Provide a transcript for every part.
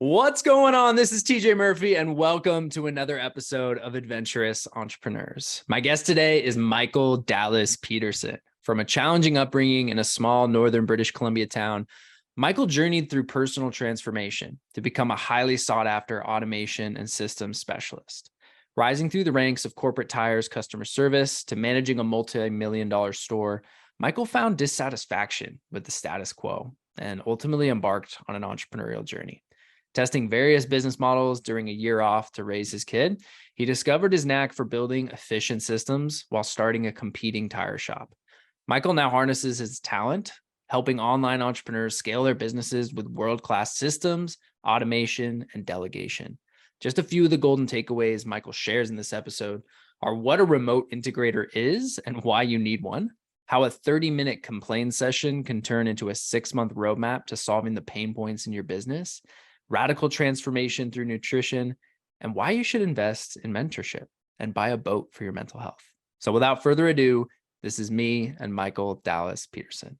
What's going on? This is TJ Murphy, and welcome to another episode of Adventurous Entrepreneurs. My guest today is Michael Dallas-Petersen. From a challenging upbringing in a small northern British Columbia town, Michael journeyed through personal transformation to become a highly sought-after automation and systems specialist. Rising through the ranks of corporate tires customer service to managing a multi-million-dollar store, Michael found dissatisfaction with the status quo and ultimately embarked on an entrepreneurial journey. Testing various business models during a year off to raise his kid, he discovered his knack for building efficient systems while starting a competing tire shop. Michael now harnesses his talent, helping online entrepreneurs scale their businesses with world-class systems, automation, and delegation. Just a few of the golden takeaways Michael shares in this episode are what a remote integrator is and why you need one, how a 30-minute complaint session can turn into a 6-month roadmap to solving the pain points in your business, radical transformation through nutrition, and why you should invest in mentorship and buy a boat for your mental health. So without further ado, this is me and Michael Dallas-Petersen.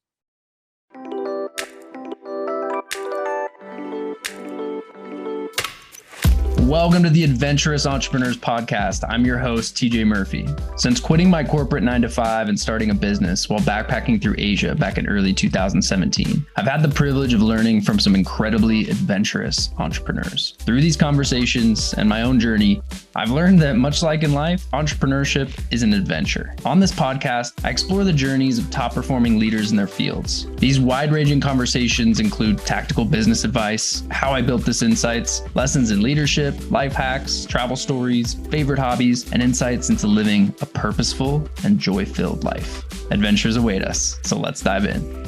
Welcome to the Adventurous Entrepreneurs Podcast. I'm your host, TJ Murphy. Since quitting my corporate 9-to-5 and starting a business while backpacking through Asia back in early 2017, I've had the privilege of learning from some incredibly adventurous entrepreneurs. Through these conversations and my own journey, I've learned that much like in life, entrepreneurship is an adventure. On this podcast, I explore the journeys of top-performing leaders in their fields. These wide-ranging conversations include tactical business advice, how I built this insights, lessons in leadership, life hacks, travel stories, favorite hobbies, and insights into living a purposeful and joy-filled life. Adventures await us, so let's dive in.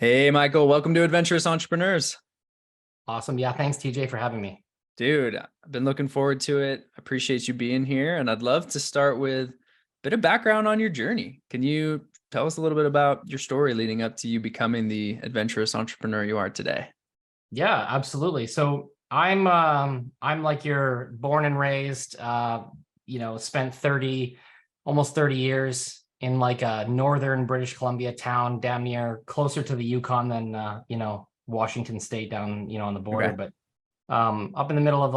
Hey, Michael, welcome to Adventurous Entrepreneurs. Awesome. Yeah, thanks, TJ, for having me. Dude, I've been looking forward to it. I appreciate you being here, and I'd love to start with a bit of background on your journey. Can you tell us a little bit about your story leading up to you becoming the adventurous entrepreneur you are today? Yeah, absolutely. So I'm like you're born and raised, spent almost 30 years in like a northern British Columbia town, damn near closer to the Yukon than, Washington State down, on the border, Okay. but up in the middle of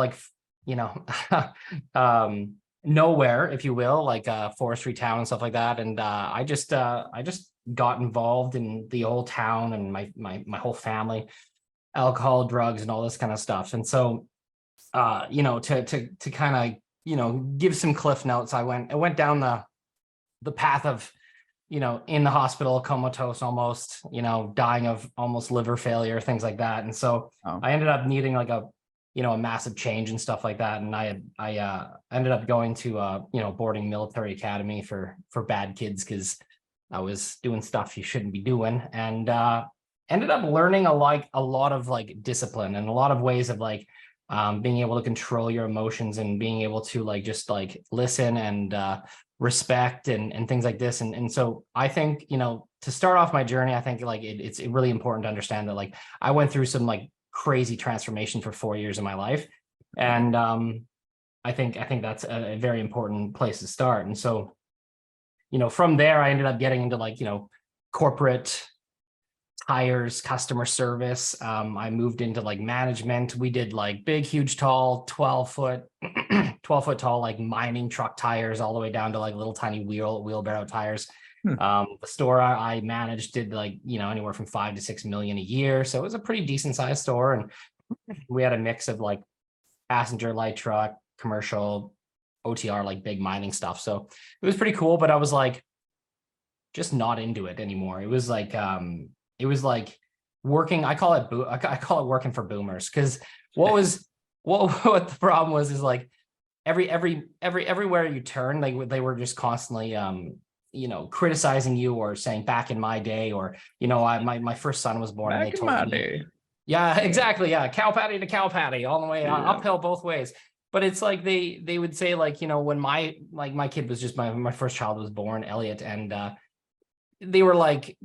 nowhere, if you will, like a forestry town and stuff like that. And I just got involved in the whole town and my whole family, alcohol, drugs, and all this kind of stuff. And so, to kind of, give some cliff notes, I went down the path of, in the hospital, comatose almost, dying of almost liver failure, things like that. And so I ended up needing like a massive change and stuff like that. And I ended up going to, boarding military academy for bad kids because I was doing stuff you shouldn't be doing. And ended up learning a lot of like discipline and a lot of ways of being able to control your emotions and being able to just listen and respect and things like this. And so I think, to start off my journey, I think it's really important to understand that I went through some crazy transformation for 4 years of my life. And I think that's a very important place to start. And so, from there, I ended up getting into corporate tires, customer service. I moved into management. We did big, huge, tall, 12-foot tall, mining truck tires all the way down to little tiny wheelbarrow tires. The store I managed did anywhere from 5 to 6 million a year. So it was a pretty decent sized store. And we had a mix of passenger, light truck, commercial, OTR, big mining stuff. So it was pretty cool, but I was just not into it anymore. It was working. I call it working for boomers. Cause what the problem was is everywhere you turn, they were just constantly, criticizing you or saying back in my day, or, my first son was born Back and they in told my me, day. yeah, exactly. Yeah. Cow patty to cow patty all the way uphill both ways. But it's they would say when my kid was just my first child was born, Elliot, and they were like,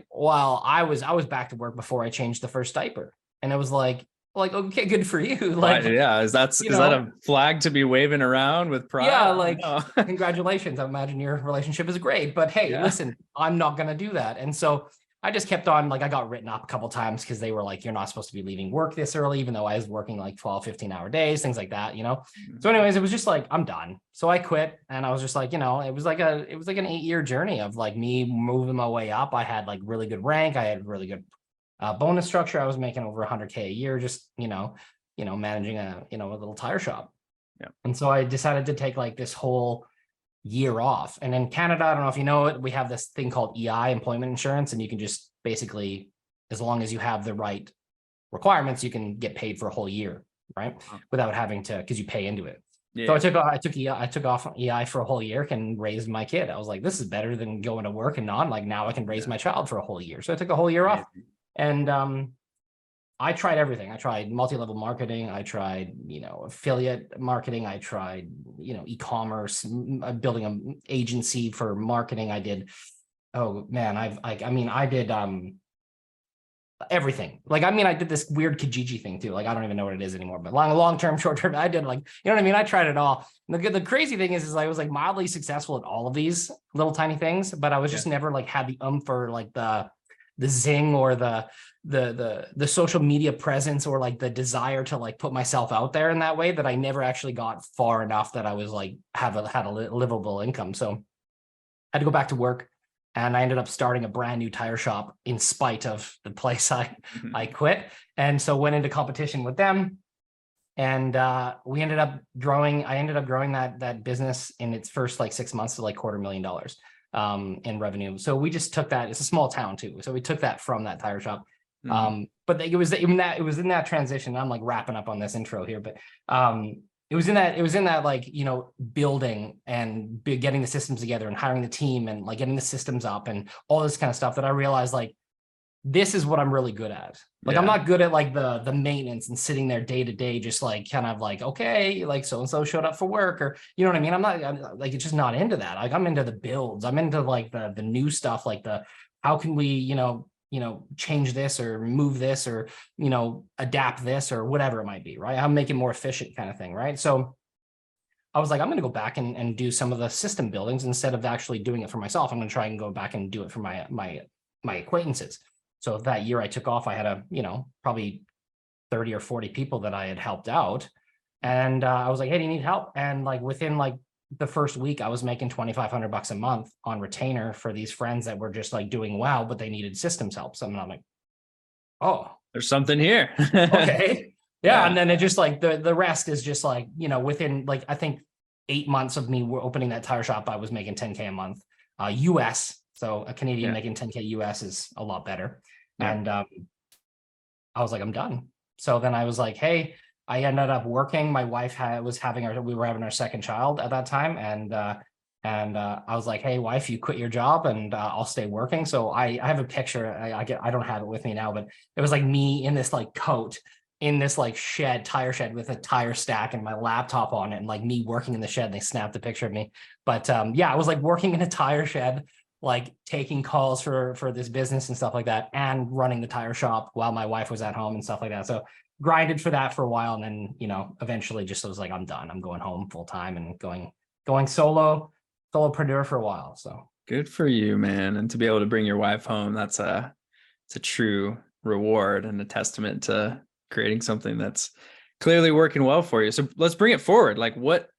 well, I was back to work before I changed the first diaper. And it was okay, good for you. Yeah, is that a flag to be waving around with pride? Yeah, congratulations. I imagine your relationship is great, but hey, Listen, I'm not going to do that. And so I just kept on, like, I got written up a couple times because they were like, you're not supposed to be leaving work this early, even though I was working like 12, 15-hour days, things like that, So anyways, it was just like, I'm done. So I quit, and I was just like, it was like an 8-year journey of like me moving my way up. I had like really good rank. I had really good bonus structure. I was making over 100K a year, just, managing a little tire shop. Yeah. And so I decided to take like this whole year off. And in Canada, I don't know if you know it, we have this thing called EI, employment insurance, and you can just basically, as long as you have the right requirements, you can get paid for a whole year, right? Without having to, because you pay into it. Yeah. So I took off EI for a whole year and raised my kid. I was like, this is better than going to work and not, like, now I can raise my child for a whole year. So I took a whole year off, and I tried everything. I tried multi-level marketing. I tried, affiliate marketing. I tried, e-commerce, building an agency for marketing. I did, oh man, I did everything. Like, I did this weird Kijiji thing too. Like, I don't even know what it is anymore, but long-term, short-term, I did, like, you know what I mean? I tried it all. And the crazy thing is I was like mildly successful at all of these little tiny things, but I was just never like had the or like the zing or the social media presence or like the desire to like put myself out there in that way, that I never actually got far enough that I was like had a livable income. So I had to go back to work, and I ended up starting a brand new tire shop in spite of the place I quit. And so went into competition with them, and we ended up growing. I ended up growing that business in its first like 6 months to like $250,000 in revenue. So we just took that. It's a small town too, so we took that from that tire shop. But it was in that transition. I'm like wrapping up on this intro here, but it was in that like, building and getting the systems together and hiring the team and like getting the systems up and all this kind of stuff that I realized, like, this is what I'm really good at. Like, I'm not good at like the maintenance and sitting there day to day, just like kind of like, okay, like so-and-so showed up for work, or, you know what I mean? I'm like, it's just not into that. Like, I'm into the builds. I'm into like the new stuff, like how can we, change this or move this or, adapt this or whatever it might be, right? I'm making more efficient kind of thing, right? So I was like, I'm going to go back and do some of the system buildings instead of actually doing it for myself. I'm going to try and go back and do it for my acquaintances. So that year I took off, I had probably 30 or 40 people that I had helped out. And I was like, hey, do you need help? And like within like the first week, I was making $2,500 a month on retainer for these friends that were just like doing well, but they needed systems help. So I'm like, oh, there's something here. Okay. Yeah. And then it just like the rest is just like, within like, I think 8 months of me opening that tire shop, I was making 10K a month US. So a Canadian making 10K US is a lot better. Yeah. And I was like, I'm done. So then I was like, hey, I ended up working. My wife we were having our second child at that time. And I was like, hey, wife, you quit your job and I'll stay working. So I have a picture. I don't have it with me now, but it was like me in this like coat in this like tire shed with a tire stack and my laptop on it, and like me working in the shed. And they snapped a picture of me. But I was like working in a tire shed, like taking calls for this business and stuff like that, and running the tire shop while my wife was at home and stuff like that. So grinded for that for a while. And then, eventually just was like, I'm done. I'm going home full time and going solopreneur for a while. So good for you, man. And to be able to bring your wife home, it's a true reward and a testament to creating something that's clearly working well for you. So let's bring it forward. Like what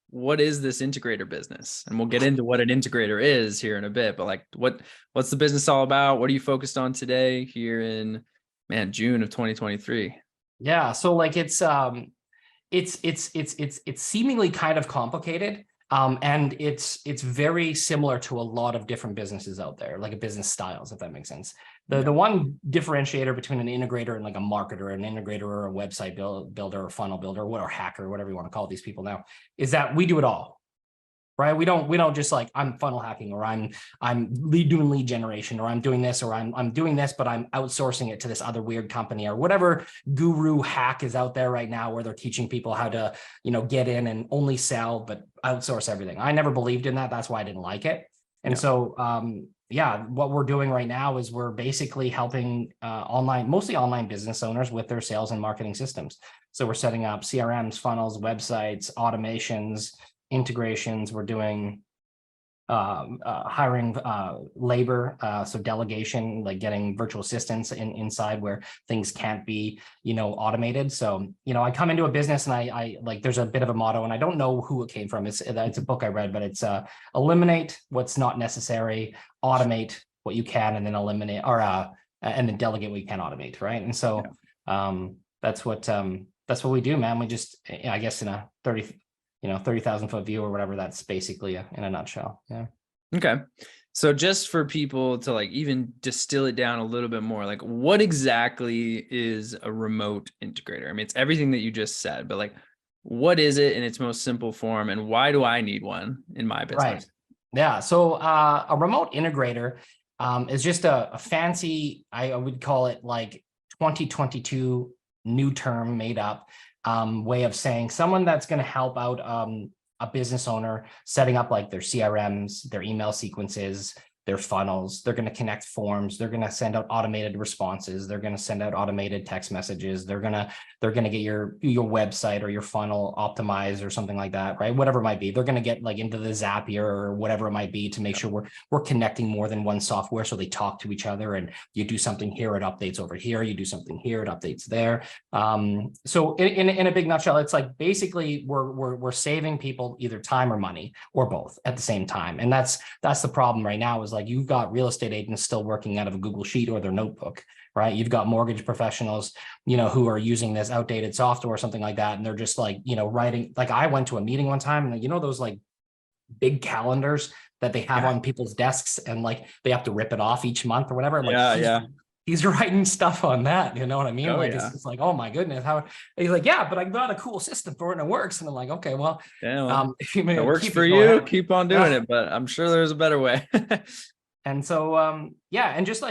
is this integrator business? And we'll get into what an integrator is here in a bit, but like what's the business all about? What are you focused on today here in June of 2023? Yeah. So like it's seemingly kind of complicated. And it's very similar to a lot of different businesses out there, like a business styles, if that makes sense. The one differentiator between an integrator and like a marketer, an integrator or a website builder or funnel builder or hacker, whatever you want to call these people now, is that we do it all. Right. We don't just like, I'm funnel hacking, or I'm doing lead generation, or I'm doing this, or I'm doing this, but I'm outsourcing it to this other weird company, or whatever guru hack is out there right now where they're teaching people how to, get in and only sell, but outsource everything. I never believed in that. That's why I didn't like it. And so, what we're doing right now is we're basically helping mostly online business owners with their sales and marketing systems. So we're setting up CRMs, funnels, websites, automations, integrations. We're doing hiring labor, so delegation, like getting virtual assistants inside where things can't be, automated. So, I come into a business and I like, there's a bit of a motto, and I don't know who it came from. It's a book I read, but it's eliminate what's not necessary, automate what you can, and then eliminate and then delegate what you can automate, right? And so that's what we do, man. We just, I guess, in a 30,000 foot view or whatever, that's basically in a nutshell. Yeah. Okay. So just for people to like even distill it down a little bit more, like what exactly is a remote integrator? I mean, it's everything that you just said, but like, what is it in its most simple form, and why do I need one in my business? Right. Yeah. So a remote integrator is just a fancy, I would call it like 2022 new term made up way of saying someone that's going to help out a business owner setting up like their CRMs, their email sequences, their funnels. They're going to connect forms. They're going to send out automated responses. They're going to send out automated text messages. They're going to get your website or your funnel optimized or something like that, right? Whatever it might be. They're going to get like into the Zapier or whatever it might be to make sure we're connecting more than one software so they talk to each other, and you do something here, it updates over here. You do something here, it updates there. So in a big nutshell, it's like basically we're saving people either time or money or both at the same time. And that's the problem right now, is like you've got real estate agents still working out of a Google Sheet or their notebook, right? You've got mortgage professionals, who are using this outdated software or something like that. And they're just like, writing, like I went to a meeting one time and those like big calendars that they have on people's desks, and like they have to rip it off each month or whatever. Like, he's writing stuff on that. You know what I mean? It's like, oh my goodness. How he's like, yeah, but I got a cool system for it and it works. And I'm like, okay, well, if it works for you, keep on doing it, but I'm sure there's a better way. And so, and just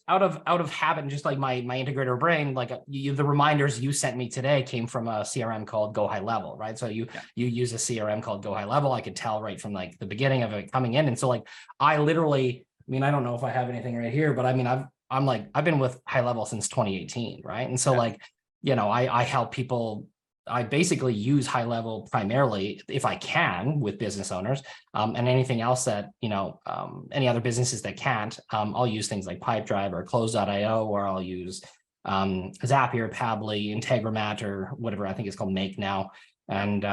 out of habit, and just like my integrator brain, like the reminders you sent me today came from a CRM called Go High Level, right? So you use a CRM called Go High Level. I could tell right from like the beginning of it coming in. And so like, I literally, I don't know if I have anything right here, but I've been with High Level since 2018, right? And so I help people. I basically use High Level primarily, if I can, with business owners, and anything else that, any other businesses that can't, I'll use things like Pipedrive or Close.io, or I'll use Zapier, Pabbly, Integramat, or whatever I think it's called Make now, and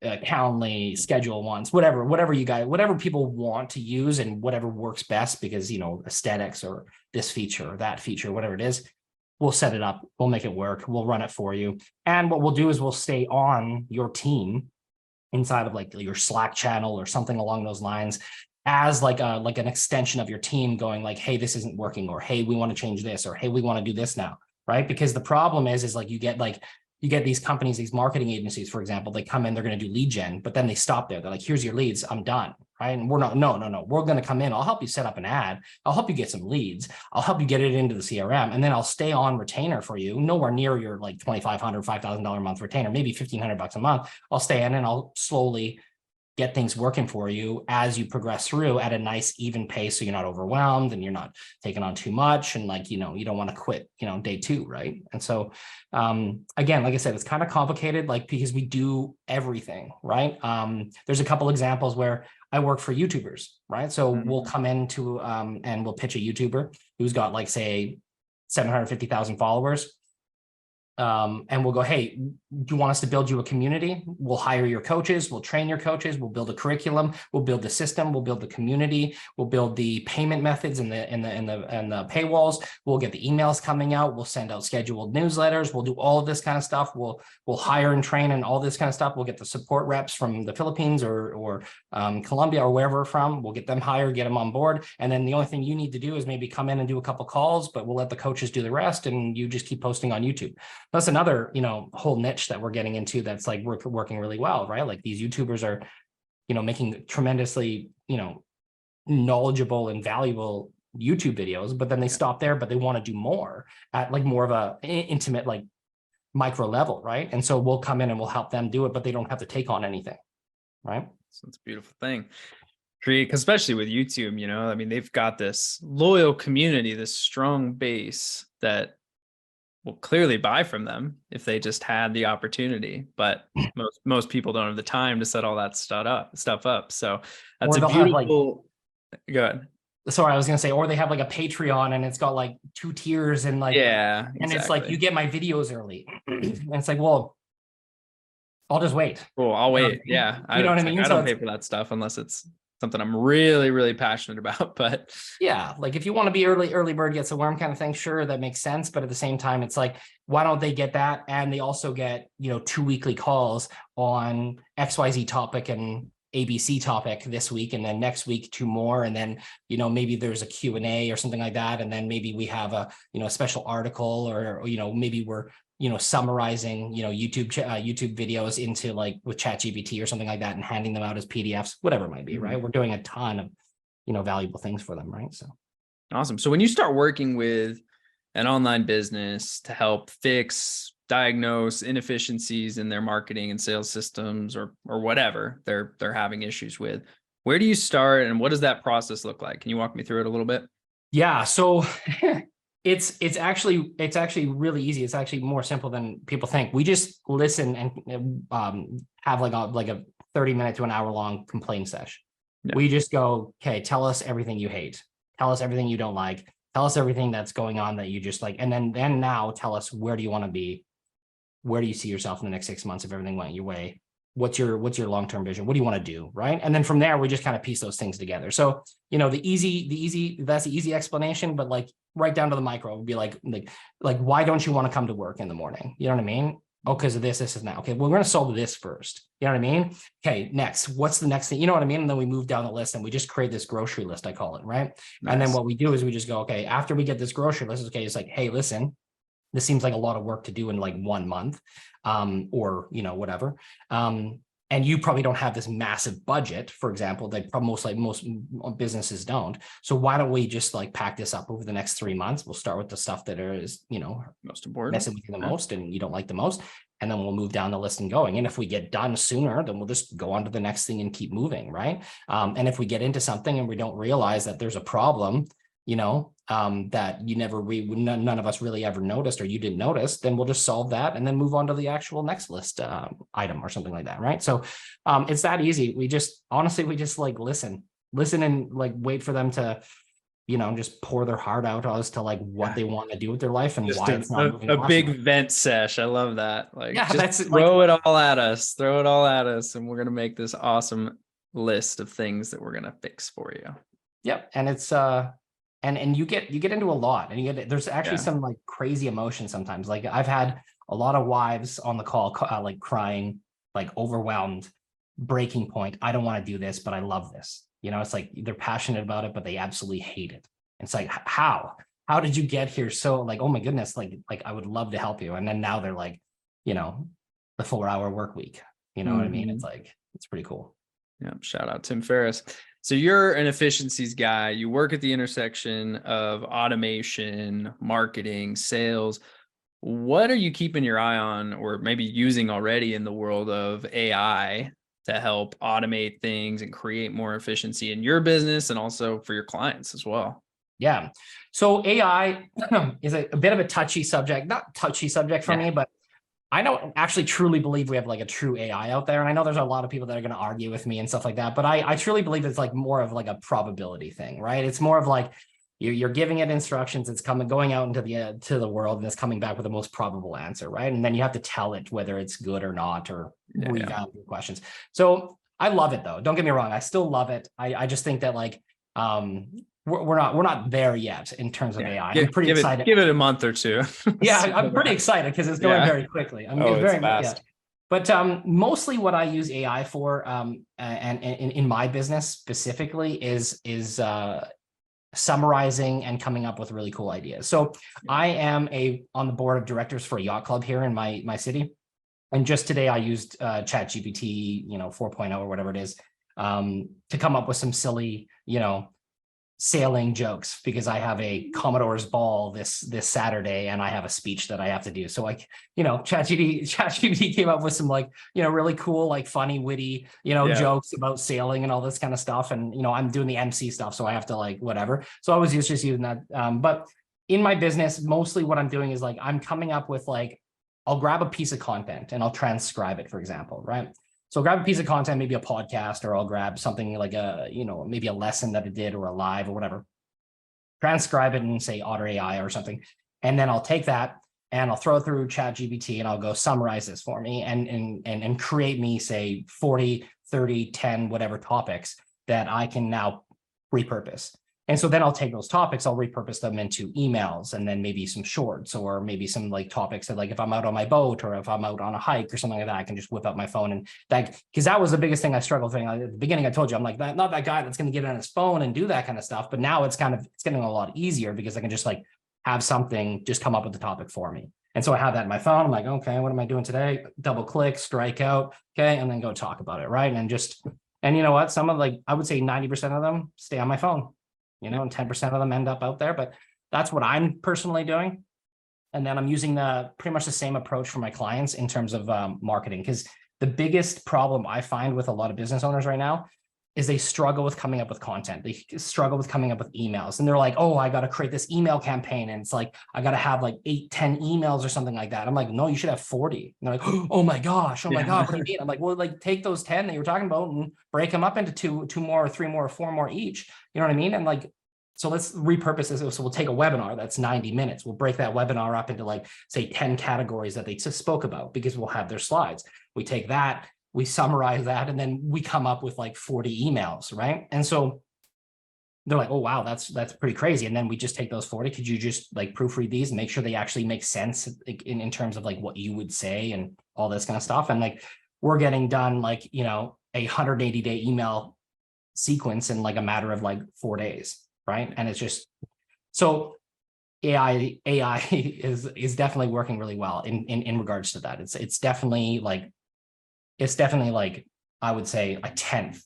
Calendly, Schedule Once, whatever people want to use and whatever works best, because, aesthetics or this feature or that feature, whatever it is. We'll set it up. We'll make it work. We'll run it for you. And what we'll do is we'll stay on your team inside of like your Slack channel or something along those lines, as like an extension of your team, going like, hey, this isn't working, or hey, we want to change this, or hey, we want to do this now, right? Because the problem is like you get these companies, these marketing agencies, for example, they come in, they're going to do lead gen, but then they stop there. They're like, here's your leads, I'm done, right? And we're not, no. We're going to come in. I'll help you set up an ad. I'll help you get some leads. I'll help you get it into the CRM. And then I'll stay on retainer for you, nowhere near your like $2,500, $5,000 a month retainer, maybe $1,500 a month. I'll stay in and I'll slowly get things working for you as you progress through at a nice even pace, so you're not overwhelmed and you're not taking on too much, and like you don't want to quit day two, right? And so again, like I said, it's kind of complicated, like because we do everything, right? There's a couple examples where I work for YouTubers, right? So we'll come into and we'll pitch a YouTuber who's got like say 750,000 followers. And we'll go, hey, do you want us to build you a community? We'll hire your coaches. We'll train your coaches. We'll build a curriculum. We'll build the system. We'll build the community. We'll build the payment methods and the paywalls. We'll get the emails coming out. We'll send out scheduled newsletters. We'll do all of this kind of stuff. We'll hire and train and all this kind of stuff. We'll get the support reps from the Philippines or Colombia or wherever from. We'll get them hired, get them on board. And then the only thing you need to do is maybe come in and do a couple calls, but we'll let the coaches do the rest, and you just keep posting on YouTube. That's another, whole niche that we're getting into that's like working really well, right? Like these YouTubers are, making tremendously, knowledgeable and valuable YouTube videos, but then they stop there, but they want to do more at like more of a intimate, like micro level, right? And so we'll come in and we'll help them do it, but they don't have to take on anything, right? So it's a beautiful thing. Especially with YouTube, they've got this loyal community, this strong base that will clearly buy from them if they just had the opportunity. But most people don't have the time to set all that stuff up. So that's Or a they'll have like, beautiful. Good. sorry, I was gonna say, or they have like a Patreon and it's got like 2 tiers and like, Yeah, and it's like, exactly. you get my videos early. And it's like, well, I'll just wait. Cool. I'll You know what wait. I mean? Yeah. You know what I It's like, mean? I So don't it's, pay for that stuff unless it's something I'm really, really passionate about. But yeah, like if you want to be early bird gets a worm kind of thing, sure, that makes sense. But at the same time, it's like, why don't they get that? And they also get, 2 weekly calls on XYZ topic and ABC topic this week, and then next week 2 more, and then maybe there's a Q&A or something like that, and then maybe we have a special article, or maybe we're summarizing YouTube videos into like with ChatGPT or something like that and handing them out as PDFs, whatever it might be, right? We're doing a ton of valuable things for them, right? So awesome. So when you start working with an online business to help fix, diagnose inefficiencies in their marketing and sales systems, or whatever they're having issues with, where do you start and what does that process look like? Can you walk me through it a little bit? yeah, so it's actually really easy. It's actually more simple than people think. We just listen and have like a 30-minute to an hour long complaint session. Yeah. We just go, okay, tell us everything you hate, tell us everything you don't like, tell us everything that's going on that you just like, and then now tell us, where do you want to be? Where do you see yourself in the next 6 months if everything went your way? What's your long-term vision? What do you want to do? Right. And then from there, we just kind of piece those things together. So, that's the easy explanation, but like right down to the micro would be like, why don't you want to come to work in the morning? You know what I mean? Oh, because of this is now. Okay, well, we're going to solve this first. You know what I mean? Okay, next, what's the next thing? You know what I mean? And then we move down the list and we just create this grocery list, I call it, right? Nice. And then what we do is we just go, okay, after we get this grocery list, okay, it's like, hey, listen, this seems like a lot of work to do in like 1 month, or whatever. And you probably don't have this massive budget, for example, that probably most businesses don't. So why don't we just like pack this up over the next 3 months? We'll start with the stuff that is, most important, messing with you the most and you don't like the most. And then we'll move down the list and going. And if we get done sooner, then we'll just go on to the next thing and keep moving, right? And if we get into something and we don't realize that there's a problem, that none of us really ever noticed, or you didn't notice, then we'll just solve that and then move on to the actual next list item or something like that, right? So it's that easy. We just like listen and like wait for them to just pour their heart out as to like what they want to do with their life and just why it's not moving. A big vent sesh. I love that. Like, yeah, just that's throw it all at us, and we're gonna make this awesome list of things that we're gonna fix for you. Yep. And it's and you get into a lot, and there's actually some like crazy emotions sometimes. Like I've had a lot of wives on the call like crying, like overwhelmed, breaking point. I don't want to do this, but I love this. It's like they're passionate about it, but they absolutely hate it. It's like, how did you get here? So like, oh my goodness, like I would love to help you. And then now they're like, the 4-hour work week. You know what I mean? It's like, it's pretty cool. Yeah. Shout out Tim Ferriss. So you're an efficiencies guy. You work at the intersection of automation, marketing, sales. What are you keeping your eye on, or maybe using already in the world of AI to help automate things and create more efficiency in your business and also for your clients as well? Yeah. So AI is a bit of a touchy subject, not touchy subject for me, but I don't actually truly believe we have like a true AI out there. And I know there's a lot of people that are going to argue with me and stuff like that, but I truly believe it's like more of like a probability thing, right? It's more of like you're giving it instructions, it's going out into the world, and it's coming back with the most probable answer, right? And then you have to tell it whether it's good or not, or revalue questions. So I love it though. Don't get me wrong. I still love it. I just think that like, we're not there yet in terms of AI. I'm pretty excited. Give it a month or two. Yeah, I'm pretty excited because it's going very quickly. I mean, it's very fast. Yeah. But mostly what I use AI for, and in my business specifically, is summarizing and coming up with really cool ideas. So I am on the board of directors for a yacht club here in my city, and just today I used ChatGPT 4.0 or whatever it is, to come up with some silly sailing jokes, because I have a Commodore's ball this Saturday and I have a speech that I have to do. So like, ChatGPT came up with some like, really cool, like funny, witty, jokes about sailing and all this kind of stuff. And, I'm doing the MC stuff, so I have to like, whatever. So I was just using that. But in my business, mostly what I'm doing is like, I'm coming up with like, I'll grab a piece of content and I'll transcribe it, for example, right? So I'll grab a piece of content, maybe a podcast, or I'll grab something like a, maybe a lesson that I did or a live or whatever, transcribe it and say Otter AI or something. And then I'll take that and I'll throw it through ChatGPT and I'll go summarize this for me and create me, say 40, 30, 10, whatever topics that I can now repurpose. And so then I'll take those topics, I'll repurpose them into emails and then maybe some shorts or maybe some like topics that like if I'm out on my boat or if I'm out on a hike or something like that, I can just whip out my phone and that, because that was the biggest thing I struggled with. At the beginning, I told you, I'm like, not that guy that's going to get on his phone and do that kind of stuff. But now it's getting a lot easier because I can just like have something just come up with the topic for me. And so I have that in my phone. I'm like, okay, what am I doing today? Double click, strike out. Okay. And then go talk about it. Right. And you know what? Some of like, I would say 90% of them stay on my phone, and 10% of them end up out there, but that's what I'm personally doing. And then I'm using pretty much the same approach for my clients in terms of marketing, because the biggest problem I find with a lot of business owners right now is they struggle with coming up with content. They struggle with coming up with emails. And they're like, oh, I got to create this email campaign. And it's like, I got to have like 8, 10 emails or something like that. I'm like, no, you should have 40. And they're like, oh my gosh, God, what do you mean? I'm like, well, like take those 10 that you were talking about and break them up into two more, or 3 more, or 4 more each. You know what I mean? And like, so let's repurpose this. So we'll take a webinar that's 90 minutes. We'll break that webinar up into like, say 10 categories that they just spoke about because we'll have their slides. We take that, we summarize that, and then we come up with like 40 emails, right? And so they're like, oh, wow, that's pretty crazy. And then we just take those 40. Could you just like proofread these and make sure they actually make sense in terms of like what you would say and all this kind of stuff? And like, we're getting done like, a 180-day email sequence in like a matter of like 4 days, right? And it's just, so AI is definitely working really well in regards to that. It's definitely like, I would say a 10th,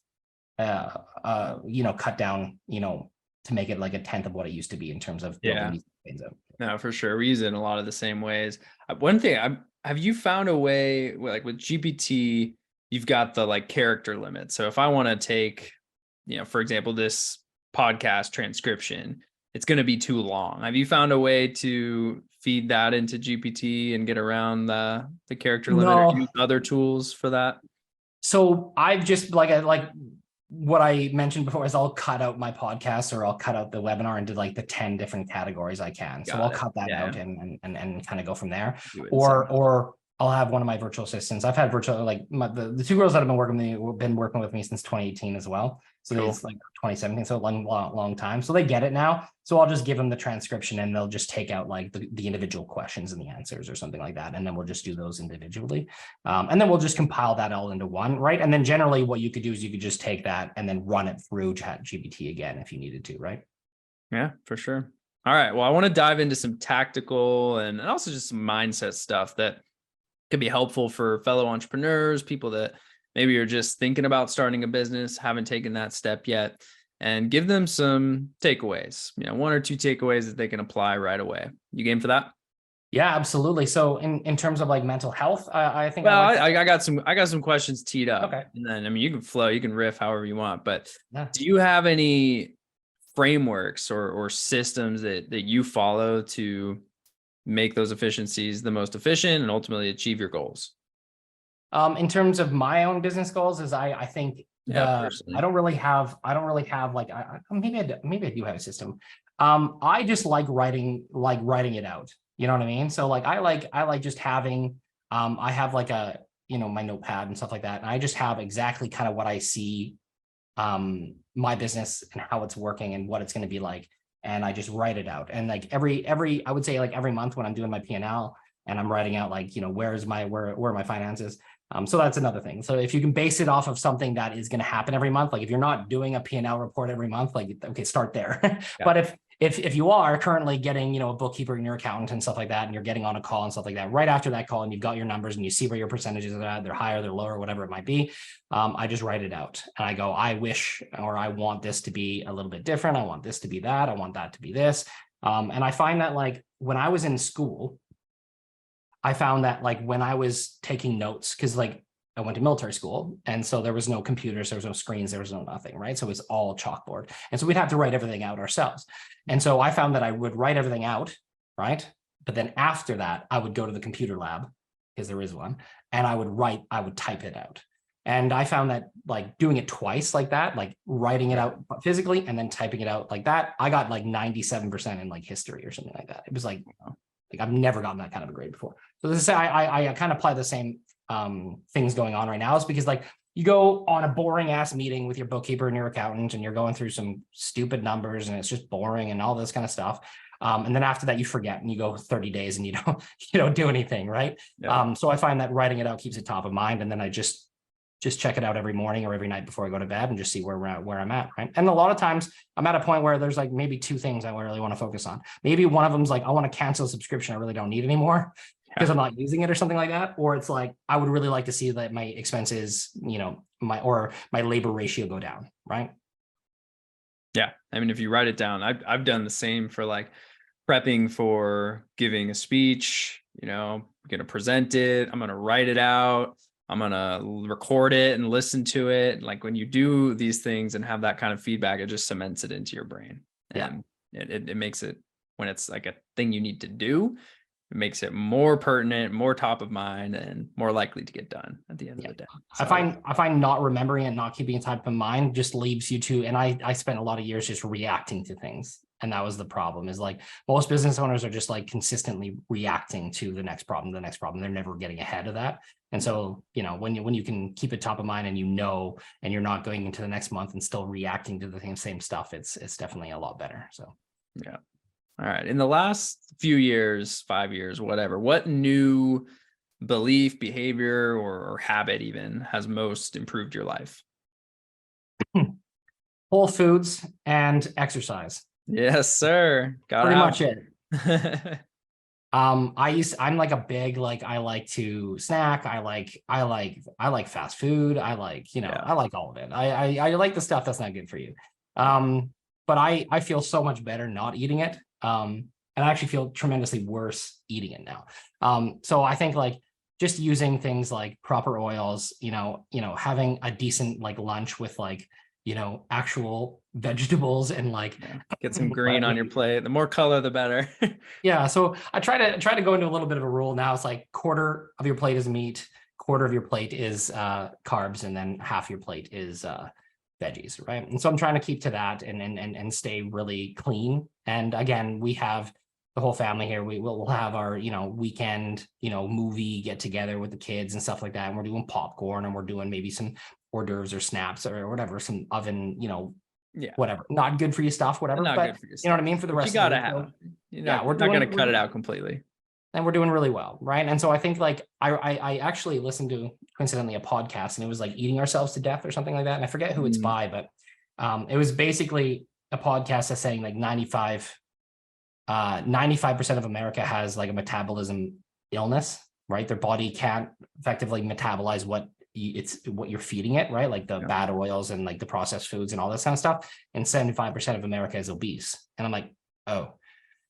cut down, to make it like a 10th of what it used to be in terms of building these things up. No, for sure. We use it in a lot of the same ways. One thing, have you found a way, like with GPT, you've got the like character limit. So if I want to take, for example, this podcast transcription, it's going to be too long. Have you found a way to feed that into GPT and get around the character limit or use other tools for that? So I've just like what I mentioned before is I'll cut out my podcast or I'll cut out the webinar into like the 10 different categories I can. So I'll cut that out and kind of go from there. Or I'll have one of my virtual assistants. I've had virtual, like the 2 girls that have been working with me since 2018 as well. So cool. It's like 2017, so a long time. So they get it now. So I'll just give them the transcription and they'll just take out like the individual questions and the answers or something like that. And then we'll just do those individually. And then we'll just compile that all into one, right? And then generally what you could do is you could just take that and then run it through ChatGPT again if you needed to, right? Yeah, for sure. All right. Well, I want to dive into some tactical and also just some mindset stuff that could be helpful for fellow entrepreneurs, people that maybe you're just thinking about starting a business, haven't taken that step yet, and give them some takeaways, 1 or 2 takeaways that they can apply right away. You game for that? Yeah, absolutely. So in terms of like mental health, I think. Well, I got some questions teed up. Okay. And then, you can flow, you can riff however you want, but do you have any frameworks or systems that you follow to make those efficiencies the most efficient and ultimately achieve your goals? In terms of my own business goals, is I think I don't really have like maybe I do have a system. I just like writing it out. You know what I mean? So like I like just having I have like a my notepad and stuff like that, and I just have exactly kind of what I see my business and how it's working and what it's going to be like. And I just write it out. And like I would say like every month when I'm doing my P&L and I'm writing out like, where are my finances? So that's another thing. So if you can base it off of something that is going to happen every month, like if you're not doing a P&L report every month, like, okay, start there. Yeah. But if you are currently getting, a bookkeeper and your accountant and stuff like that, and you're getting on a call and stuff like that, right after that call and you've got your numbers and you see where your percentages are at, they're higher, they're lower, whatever it might be. I just write it out and I go, I wish, or I want this to be a little bit different. I want this to be that. I want that to be this. And I find that like when I was in school, I found that like when I was taking notes, because like I went to military school. And so there was no computers, there was no screens, there was no nothing, right? So it was all chalkboard. And so we'd have to write everything out ourselves. And so I found that I would write everything out, right? But then after that, I would go to the computer lab, because there is one, and I would type it out. And I found that like doing it twice like that, like writing it out physically and then typing it out like that, I got like 97% in like history or something like that. It was like I've never gotten that kind of a grade before. So this is I kind of apply the same things going on right now. Is because like you go on a boring ass meeting with your bookkeeper and your accountant, and you're going through some stupid numbers, and it's just boring and all this kind of stuff. And then after that, you forget, and you go 30 days and you don't do anything, right? Yeah. So I find that writing it out keeps it top of mind, and then I just check it out every morning or every night before I go to bed and just see where I'm at, right? And a lot of times I'm at a point where there's like maybe two things I really want to focus on. Maybe one of them is like, I want to cancel a subscription I really don't need anymore because I'm not using it or something like that. Or it's like, I would really like to see that my expenses, my labor ratio go down, right? Yeah. I mean, if you write it down, I've done the same for like prepping for giving a speech, I'm going to present it. I'm going to write it out. I'm going to record it and listen to it. Like when you do these things and have that kind of feedback, it just cements it into your brain. And it makes it, when it's like a thing you need to do, it makes it more pertinent, more top of mind, and more likely to get done at the end of the day. So, I find not remembering and not keeping it top of mind just leaves you to, and I spent a lot of years just reacting to things. And that was the problem, is like most business owners are just like consistently reacting to the next problem. They're never getting ahead of that. And so, when you can keep it top of mind and and you're not going into the next month and still reacting to the same stuff, it's definitely a lot better. So, yeah. All right. In the last few years, 5 years, whatever, what new belief, behavior, or habit even has most improved your life? Whole foods and exercise. Yes, sir. Pretty much it. I'm like a big, like, I like to snack. I like fast food. I like all of it. I like the stuff that's not good for you. But I feel so much better not eating it. And I actually feel tremendously worse eating it now. So I think like just using things like proper oils, having a decent like lunch with like, actual vegetables and like get some green on your plate. The more color, the better. Yeah. So I try to go into a little bit of a rule now. It's like quarter of your plate is meat, quarter of your plate is carbs, and then half your plate is veggies, right? And so I'm trying to keep to that and stay really clean. And again, we have the whole family here. We'll have our weekend movie get together with the kids and stuff like that. And we're doing popcorn, and we're doing maybe some hors d'oeuvres or snaps or whatever, some oven, whatever, not good for you stuff, whatever. Not but good for you know what I mean? For the rest you gotta of the have. we're not going to cut it out completely. And we're doing really well, right? And so I think like I actually listened to coincidentally a podcast, and it was like Eating Ourselves to Death or something like that. And I forget who it's by, but it was basically a podcast that's saying like 95% of America has like a metabolism illness, right? Their body can't effectively metabolize what you're feeding it, right? Like the bad oils and like the processed foods and all this kind of stuff. And 75% of America is obese. And I'm like, oh.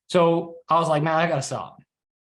So I was like, man, I gotta stop.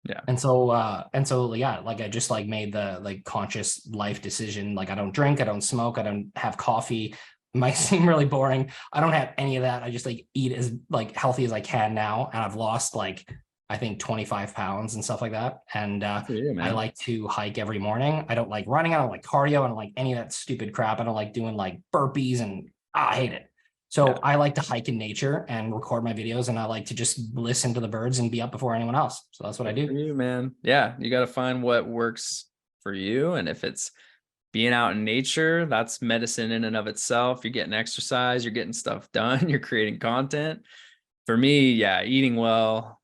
Yeah. And so like I just like made the like conscious life decision. Like I don't drink, I don't smoke, I don't have coffee. It might seem really boring. I don't have any of that. I just like eat as like healthy as I can now. And I've lost like, I think 25 pounds and stuff like that. And I like to hike every morning. I don't like running. I don't like cardio. I don't like any of that stupid crap. I don't like doing like burpees and I hate it. So I like to hike in nature and record my videos, and I like to just listen to the birds and be up before anyone else. So that's what I do. For you, man. Yeah. You got to find what works for you. And if it's being out in nature, that's medicine in and of itself. You're getting exercise, you're getting stuff done, you're creating content. For me, eating well.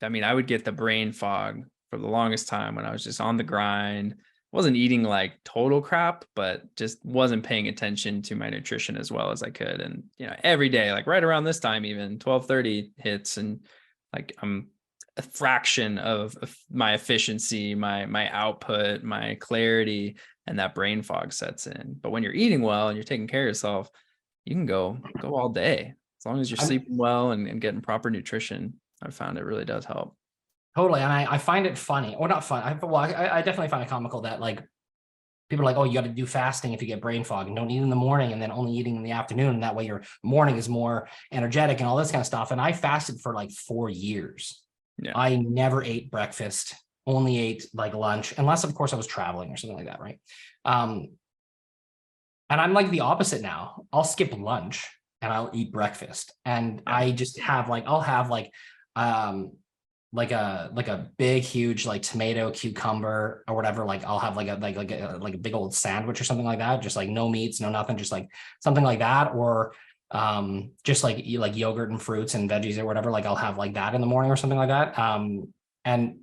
I mean, I would get the brain fog for the longest time when I was just on the grind. Wasn't eating like total crap, but just wasn't paying attention to my nutrition as well as I could. And, every day, like right around this time, even 12:30 hits, and like I'm a fraction of my efficiency, my output, my clarity, and that brain fog sets in. But when you're eating well and you're taking care of yourself, you can go all day as long as you're sleeping well and getting proper nutrition. I found it really does help. Totally. And I find it funny, or not fun. I definitely find it comical that like people are like, oh, you got to do fasting if you get brain fog, and don't eat in the morning and then only eating in the afternoon. And that way your morning is more energetic and all this kind of stuff. And I fasted for like 4 years. Yeah. I never ate breakfast, only ate like lunch, unless of course I was traveling or something like that. Right. And I'm like the opposite now. I'll skip lunch and I'll eat breakfast. And I just have like, I'll have like a big, huge like tomato, cucumber or whatever. Like I'll have like a big old sandwich or something like that. Just like no meats, no nothing, just like something like that. Or just like yogurt and fruits and veggies or whatever. Like I'll have like that in the morning or something like that. And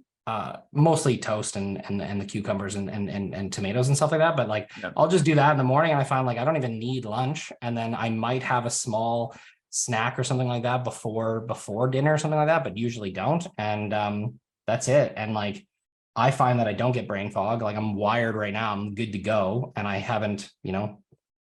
mostly toast and the cucumbers and tomatoes and stuff like that. But like I'll just do that in the morning, and I find like I don't even need lunch. And then I might have a small snack or something like that before dinner or something like that, but usually don't. And that's it. And like I find that I don't get brain fog. Like I'm wired right now, I'm good to go. And I haven't,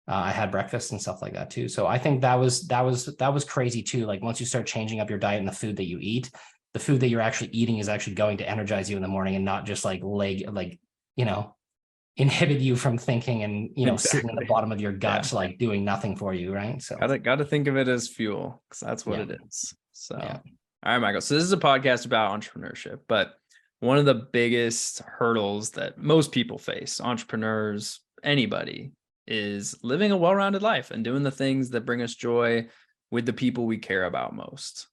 I had breakfast and stuff like that too. So I think that was crazy too. Like once you start changing up your diet and the food that you eat, the food that you're actually eating is actually going to energize you in the morning, and not just like inhibit you from thinking and sitting in the bottom of your gut, like doing nothing for you, right? So gotta think of it as fuel, because that's what it is. So all right, Michael. So this is a podcast about entrepreneurship, but one of the biggest hurdles that most people face, entrepreneurs, anybody, is living a well-rounded life and doing the things that bring us joy with the people we care about most.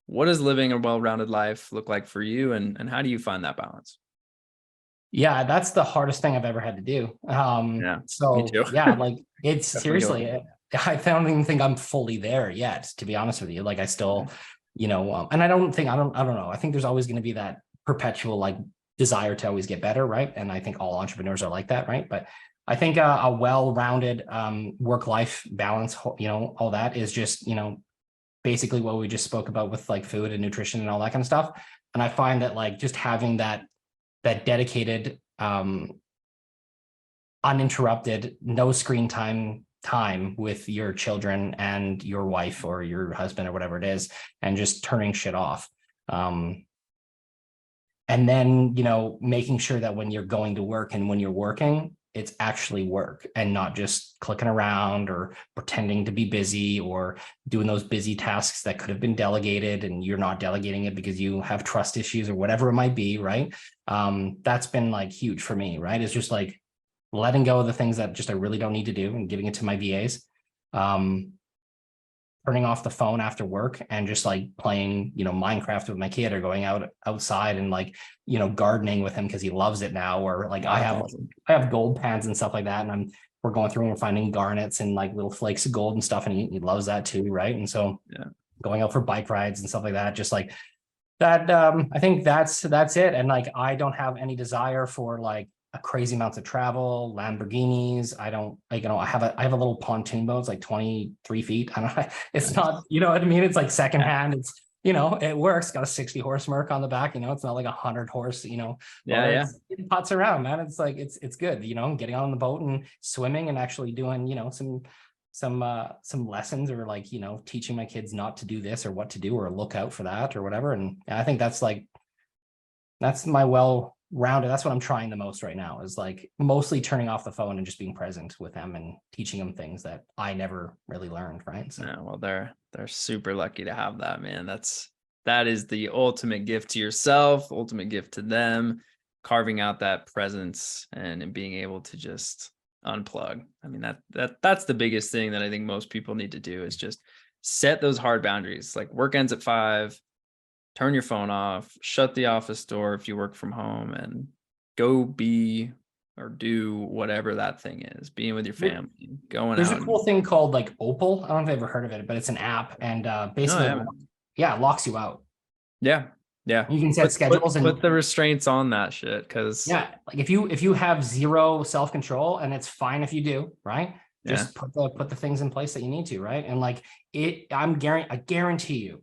What does living a well-rounded life look like for you, and how do you find that balance? Yeah, that's the hardest thing I've ever had to do. So me too. like it's seriously, I don't even think I'm fully there yet, to be honest with you. Like I still, and I don't know. I think there's always going to be that perpetual like desire to always get better, right? And I think all entrepreneurs are like that, right? But I think a well-rounded work-life balance, all that is just, basically what we just spoke about with like food and nutrition and all that kind of stuff. And I find that like just having that dedicated, uninterrupted, no screen time with your children and your wife or your husband or whatever it is, and just turning shit off. And then, making sure that when you're going to work and when you're working, it's actually work and not just clicking around or pretending to be busy or doing those busy tasks that could have been delegated and you're not delegating it because you have trust issues or whatever it might be, right? That's been like huge for me, right? It's just like letting go of the things that just I really don't need to do and giving it to my VAs. Turning off the phone after work and just like playing, Minecraft with my kid, or going outside and like, gardening with him because he loves it now. Or like I have gold pans and stuff like that, and we're going through and finding garnets and like little flakes of gold and stuff, and he loves that too, right? And so going out for bike rides and stuff like that, just like that. I think that's it. And like I don't have any desire for like a crazy amounts of travel, Lamborghinis. I don't like, I have a little pontoon boat. It's like 23 feet. I don't know. It's not, you know what I mean? It's like secondhand. It's, it works. Got a 60 horse Merc on the back. It's not like 100 horse, it puts around, man. It's like, it's good, getting on the boat and swimming and actually doing, some lessons, or like, teaching my kids not to do this or what to do or look out for that or whatever. And I think that's my well-rounded. That's what I'm trying the most right now, is like mostly turning off the phone and just being present with them and teaching them things that I never really learned, right? So well, they're super lucky to have that, man. That is the ultimate gift to yourself, ultimate gift to them, carving out that presence and being able to just unplug. I mean, that's the biggest thing that I think most people need to do, is just set those hard boundaries. Like work ends at 5. Turn your phone off, shut the office door if you work from home, and go be or do whatever that thing is, being with your family, going There's out. a cool thing called like Opal. I don't know if you've ever heard of it, but it's an app, and basically, it locks you out. Yeah. You can set schedules and put the restraints on that shit. Cause like if you have zero self-control, and it's fine if you do, right? Just put the things in place that you need to, right? And like I guarantee you,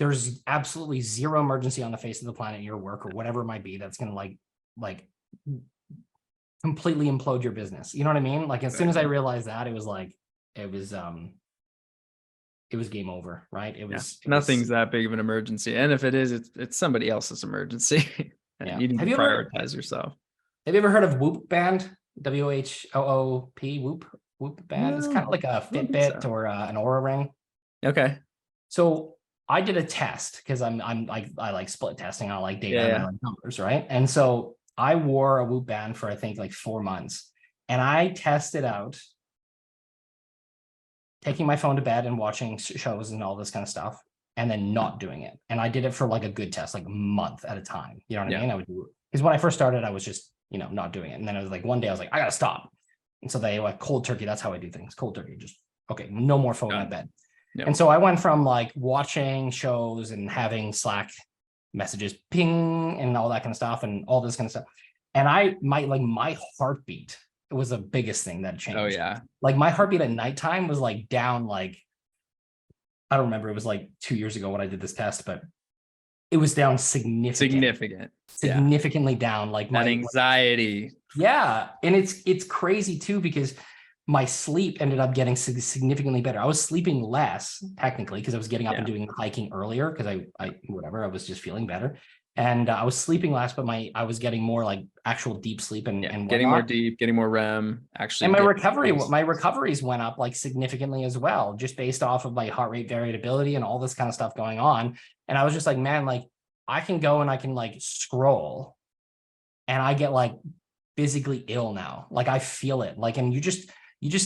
there's absolutely zero emergency on the face of the planet, your work or whatever it might be, that's going to like completely implode your business. You know what I mean? Like as soon as I realized that, it was game over, right? Nothing's that big of an emergency. And if it is, it's somebody else's emergency. And you need to prioritize yourself. Have you ever heard of Whoop Band? WHOOP, Whoop band. It's No, kind of like a I don't think Fitbit so. or an Aura ring. Okay. So I did a test because I like split testing. I like data Yeah, and I yeah. like numbers, right? And so I wore a Whoop band for I think like 4 months, and I tested out taking my phone to bed and watching shows and all this kind of stuff, and then not doing it. And I did it for like a good test, like a month at a time. You know what I Yeah. mean? I would do it because when I first started, I was just not doing it, and then I was like one day I was like I gotta stop, and so they like cold turkey. That's how I do things. Cold turkey, just okay, no more phone at bed. Yep. And so I went from like watching shows and having Slack messages ping and all that kind of stuff and all this kind of stuff. And my heartbeat was the biggest thing that changed. Oh yeah. Like my heartbeat at nighttime was like down, like, I don't remember. It was like 2 years ago when I did this test, but it was down significantly down. Like That anxiety. yeah. And it's crazy too, because my sleep ended up getting significantly better. I was sleeping less technically because I was getting up and doing hiking earlier because I was just feeling better. And I was sleeping less, but I was getting more like actual deep sleep and getting more whatnot. deep, getting more REM. Actually, And my recoveries went up like significantly as well, just based off of my heart rate variability and all this kind of stuff going on. And I was just like, man, like I can go and I can like scroll and I get like physically ill now. Like I feel it. Like, and you just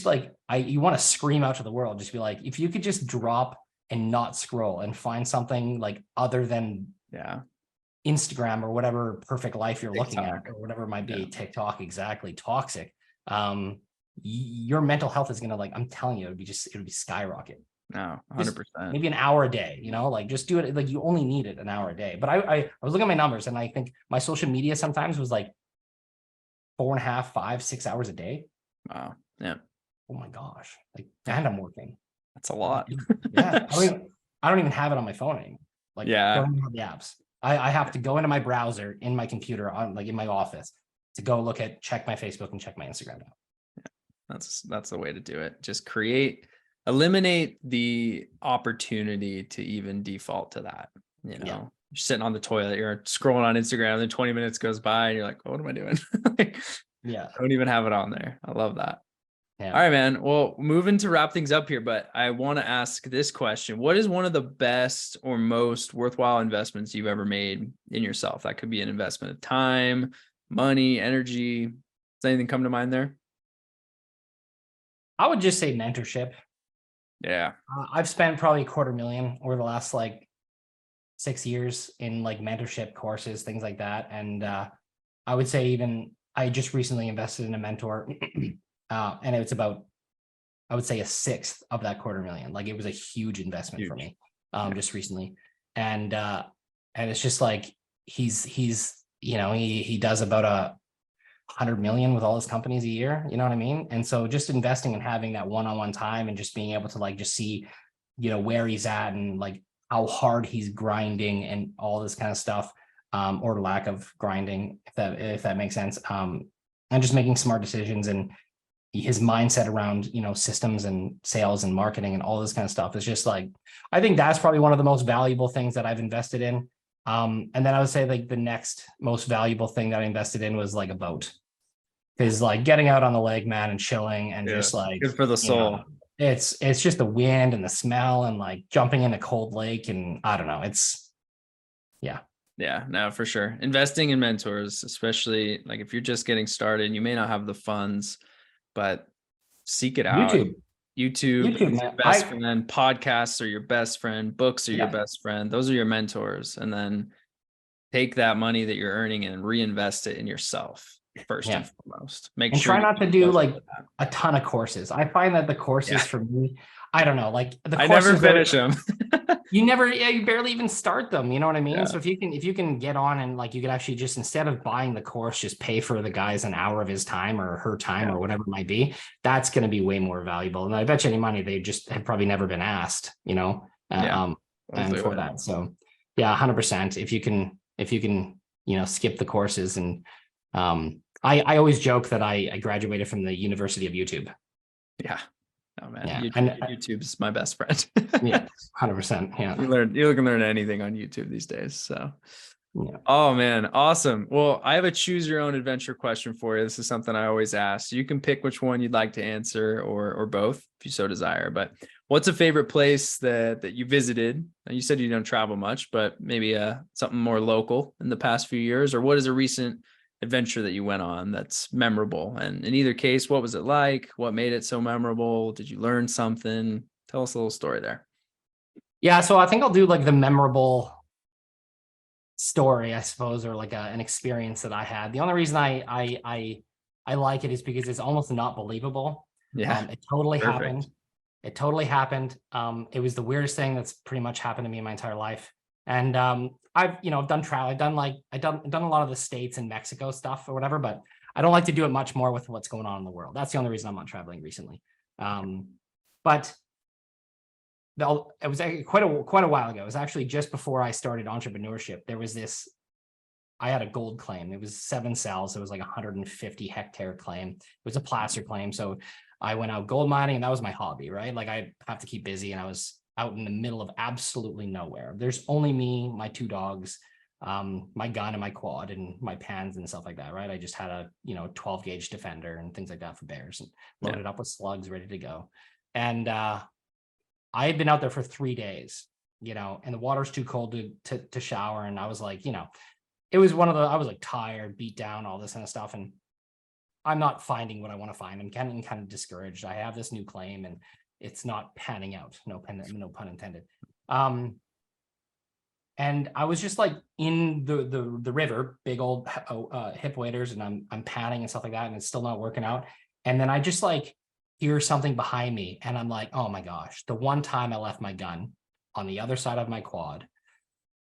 like, you want to scream out to the world, just be like, if you could just drop and not scroll and find something like other than Instagram or whatever perfect life you're looking at, or whatever it might be, TikTok, exactly, toxic. Your mental health is gonna, like, I'm telling you, it would be skyrocket. No, 100%. Maybe an hour a day, like just do it. Like you only need it an hour a day. But I was looking at my numbers and I think my social media sometimes was like 4.5, 5, 6 hours a day. Wow. Yeah. Oh my gosh. Like, and I'm working. That's a lot. Yeah. I don't even have it on my phone anymore. Like, don't even have the apps. I have to go into my browser in my computer on like in my office to go check my Facebook and check my Instagram now. Yeah. That's the way to do it. Just eliminate the opportunity to even default to that. You're sitting on the toilet, you're scrolling on Instagram, and then 20 minutes goes by and you're like, what am I doing? Like, I don't even have it on there. I love that. Yeah. All right, man. Well, moving to wrap things up here, but I want to ask this question. What is one of the best or most worthwhile investments you've ever made in yourself? That could be an investment of time, money, energy. Does anything come to mind there? I would just say mentorship. Yeah. I've spent probably $250,000 over the last like 6 years in like mentorship courses, things like that. And I would say even I just recently invested in a mentor. And it's about, I would say, a sixth of that $250,000. Like it was a huge investment for me just recently. And it's just like he's he does about 100 million with all his companies a year, you know what I mean? And so just investing and having that one-on-one time and just being able to like just see where he's at and like how hard he's grinding and all this kind of stuff, or lack of grinding, if that makes sense, and just making smart decisions. And his mindset around systems and sales and marketing and all this kind of stuff is just like, I think that's probably one of the most valuable things that I've invested in. And then I would say like the next most valuable thing that I invested in was like a boat, because like getting out on the lake, man, and chilling and just like good for the soul. It's just the wind and the smell and like jumping in a cold lake, and I don't know, Yeah, no, for sure. Investing in mentors, especially like if you're just getting started, you may not have the funds, but seek it out. YouTube is your best friend. Podcasts are your best friend. Books are your best friend. Those are your mentors. And then take that money that you're earning and reinvest it in yourself first and foremost. Try not to do like a ton of courses. I find that the courses for me, I don't know, like the courses, I never finish them. You barely even start them. You know what I mean? So if you can get on and like, you could actually just, instead of buying the course, just pay for the guy's an hour of his time or her time or whatever it might be. That's going to be way more valuable. And I bet you any money, they just have probably never been asked, and for that. So 100%. If you can, skip the courses. And I always joke that I graduated from the University of YouTube. Yeah. Oh man, YouTube's my best friend. 100%. Yeah, you can learn anything on YouTube these days. So Yeah. Oh man, awesome. Well, I have a choose your own adventure question for you. This is something I always ask. You can pick which one you'd like to answer or both if you so desire. But what's a favorite place that you visited? You said you don't travel much, but maybe something more local in the past few years, or what is a recent adventure that you went on that's memorable? And in either case, what was it like? What made it so memorable? Did you learn something? Tell us a little story there. Yeah, so I think I'll do like the memorable story, I suppose, or like an experience that I had. The only reason I like it is because it's almost not believable. Yeah. It totally Perfect. happened. It totally happened. It was the weirdest thing that's pretty much happened to me in my entire life. And I've done travel. I've done a lot of the States and Mexico stuff or whatever, but I don't like to do it much more with what's going on in the world. That's the only reason I'm not traveling recently. But it was quite a while ago. It was actually just before I started entrepreneurship. There was this, I had a gold claim. It was 7 cells. It was like 150 hectare claim. It was a placer claim. So I went out gold mining, and that was my hobby, right? Like I have to keep busy, and I was out in the middle of absolutely nowhere. There's only me, my 2 dogs, my gun and my quad and my pans and stuff like that, right? I just had a 12 gauge Defender and things like that for bears, and loaded up with slugs, ready to go. And I had been out there for 3 days, and the water's too cold to shower. And I was like, it was I was like tired, beat down, all this kind of stuff. And I'm not finding what I want to find. I'm kind of discouraged. I have this new claim and it's not panning out. No pun intended. And I was just like in the river, big old hip waders, and I'm panning and stuff like that, and it's still not working out. And then I just like hear something behind me, and I'm like, oh my gosh, the one time I left my gun on the other side of my quad,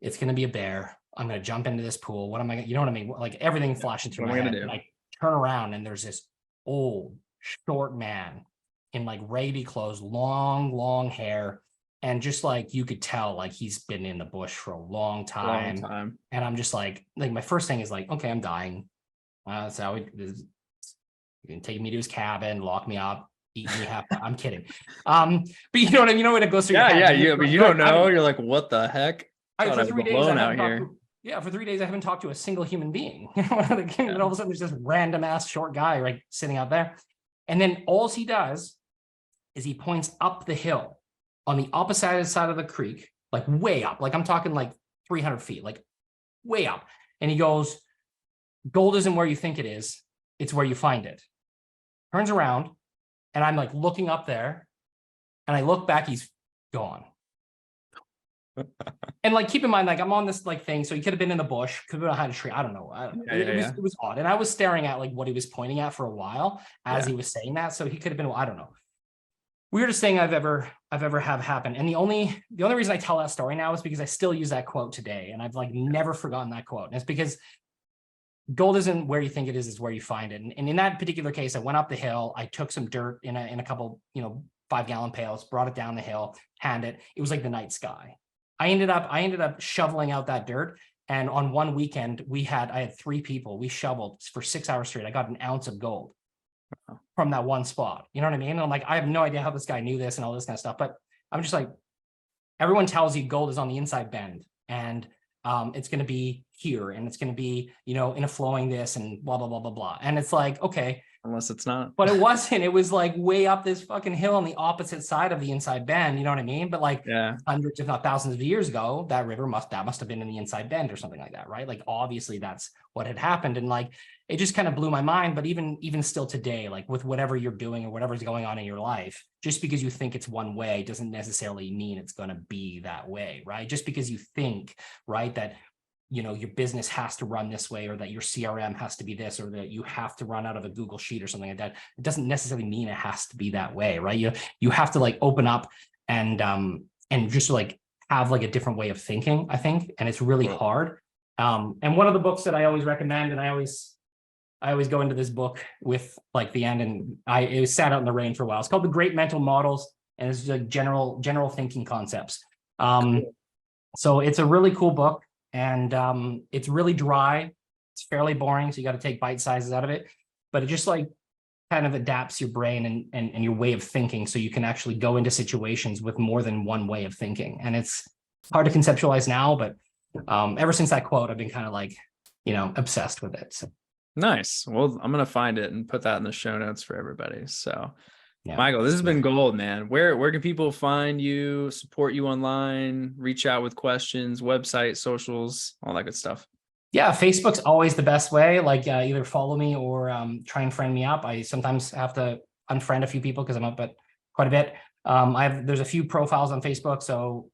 it's gonna be a bear. I'm gonna jump into this pool. What am I gonna, you know what I mean? Like everything flashing through my head. And I turn around and there's this old, short man in like raggedy clothes, long hair. And just like you could tell, like he's been in the bush for a long time. And I'm just like my first thing is like, okay, I'm dying. That's how he can take me to his cabin, lock me up, eat me half. I'm kidding. But you know what I mean? You know when it goes through your head. Yeah. But you don't know. You're like, what the heck? For 3 days, out here. For 3 days, I haven't talked to a single human being. And all of a sudden, there's this random ass short guy right sitting out there. And then all he does is he points up the hill on the opposite side of the creek, like way up. Like I'm talking like 300 feet, like way up. And he goes, gold isn't where you think it is. It's where you find it. Turns around, and I'm like looking up there, and I look back, he's gone. And like, keep in mind, like I'm on this like thing, so he could have been in the bush, could have been behind a tree. I don't know. It was odd, and I was staring at like what he was pointing at for a while as he was saying that. So he could have been, I don't know. Weirdest thing I've ever have happen. And the only reason I tell that story now is because I still use that quote today, and I've like never forgotten that quote. And it's because gold isn't where you think it is where you find it. And in that particular case, I went up the hill, I took some dirt in a couple 5-gallon pails, brought it down the hill, panned it. It was like the night sky. I ended up shoveling out that dirt. And on one weekend, I had 3 people. We shoveled for 6 hours straight. I got an ounce of gold from that one spot. You know what I mean? And I'm like, I have no idea how this guy knew this and all this kind of stuff. But I'm just like, everyone tells you gold is on the inside bend, and it's going to be here, and it's going to be, in a flowing this and blah, blah, blah, blah, blah. And it's like, okay. Unless it's not. But it wasn't. It was like way up this fucking hill on the opposite side of the inside bend. You know what I mean? But like hundreds, if not thousands of years ago, that river must have been in the inside bend or something like that, right? Like obviously that's what had happened. And like, it just kind of blew my mind. But even still today, like with whatever you're doing or whatever's going on in your life, just because you think it's one way doesn't necessarily mean it's going to be that way, right? Just because you think, right, that your business has to run this way, or that your CRM has to be this, or that you have to run out of a Google sheet or something like that. It doesn't necessarily mean it has to be that way, right? You have to like open up and just like have like a different way of thinking, I think. And it's really hard. And one of the books that I always recommend, and I always go into this book with like the end, and it was sat out in the rain for a while. It's called The Great Mental Models, and it's like general thinking concepts. So it's a really cool book. And it's really dry. It's fairly boring, so you got to take bite sizes out of it. But it just like kind of adapts your brain and your way of thinking, so you can actually go into situations with more than one way of thinking. And it's hard to conceptualize now, but ever since that quote, I've been kind of like, obsessed with it. So. Nice. Well, I'm going to find it and put that in the show notes for everybody. So Yeah. Michael, this has been gold, man. Where can people find you, support you online, reach out with questions, website, socials, all that good stuff? Yeah, Facebook's always the best way. Like either follow me or try and friend me up. I sometimes have to unfriend a few people because I'm up at quite a bit. There's a few profiles on Facebook, so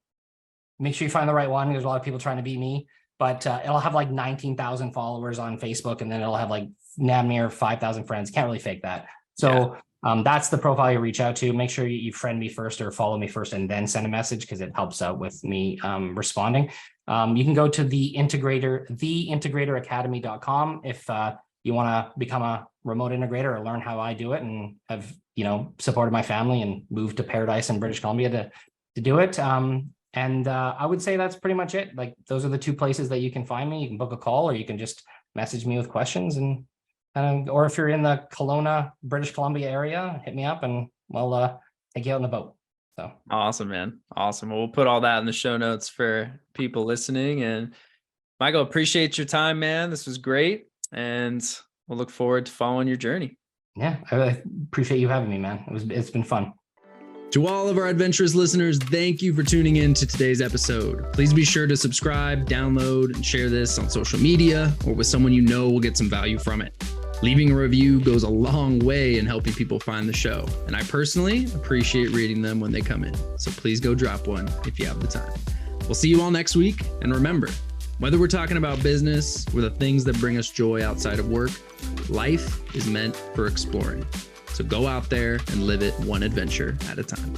make sure you find the right one. There's a lot of people trying to be me, but it'll have like 19,000 followers on Facebook, and then it'll have like damn near 5,000 friends. Can't really fake that. So that's the profile you reach out to. Make sure you friend me first or follow me first and then send a message, because it helps out with me responding. You can go to the integratoracademy.com if you want to become a remote integrator or learn how I do it, and have, supported my family and moved to Paradise in British Columbia to do it. And I would say that's pretty much it. Like, those are the two places that you can find me. You can book a call, or you can just message me with questions, and or if you're in the Kelowna, British Columbia area, hit me up and we'll take you out on the boat. So awesome, man. Awesome. Well, we'll put all that in the show notes for people listening. And Michael, appreciate your time, man. This was great. And we'll look forward to following your journey. Yeah, I appreciate you having me, man. It's been fun. To all of our Adventurous listeners, thank you for tuning in to today's episode. Please be sure to subscribe, download, and share this on social media or with someone you know will get some value from it. Leaving a review goes a long way in helping people find the show, and I personally appreciate reading them when they come in. So please go drop one if you have the time. We'll see you all next week, and remember, whether we're talking about business or the things that bring us joy outside of work, life is meant for exploring. So go out there and live it one adventure at a time.